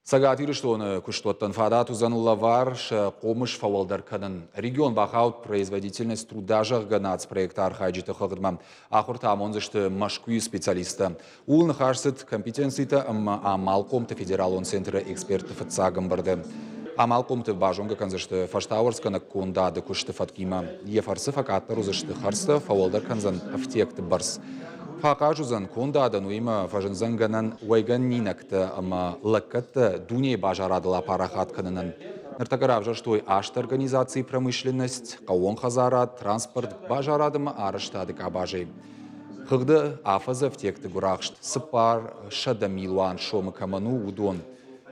Сагатиры, что он куштоттан фадат узанлавар, помощь фавалдар канан. Регион бахаут производительность труда жарганат проекта архаджита хагрмам. Ахуртам он зашты машкую специалиста. Улн харсит компетенцита амалкомта федерал центра экспертов цагамбарды. Амалкомта бажонга канзашты фаштауэрскана кунда да кушты фаткима. Ефарсы факаттар узашты харста фавалдар канзан афтекты барс. Фақажузан кундадан уйма фажынзанганан уайган нинакта ама лаккатта дуне бажарадыла парахат кананан. Нартагарабжа, что ашт организации промышленность, каон хазарат, транспорт бажарадыма арыштады кабажей. Хыгды афаза в текты гурахшт, сыпар, шадамилуан шомы каману удон.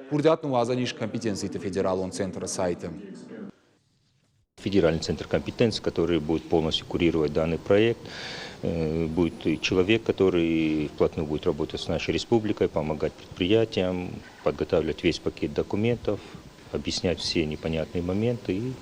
Пурдятну вазаниш компетенции федерал центра сайта. Федеральный центр компетенции, который будет полностью курировать данный проект. Будет человек, который вплотную будет работать с нашей республикой, помогать предприятиям, подготавливать весь пакет документов, объяснять все непонятные моменты и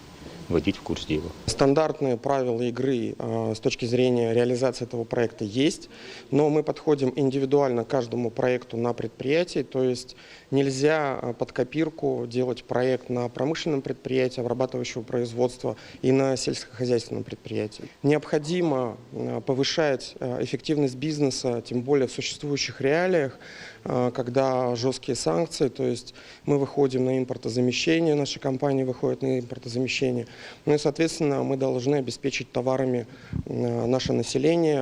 вводить в курс дела. Стандартные правила игры с точки зрения реализации этого проекта есть, но мы подходим индивидуально к каждому проекту на предприятии, то есть нельзя под копирку делать проект на промышленном предприятии, обрабатывающего производства и на сельскохозяйственном предприятии. Необходимо повышать эффективность бизнеса, тем более в существующих реалиях, когда жесткие санкции, то есть мы выходим на импортозамещение, наши компании выходят на импортозамещение. Ну и, соответственно, мы должны обеспечить товарами наше население.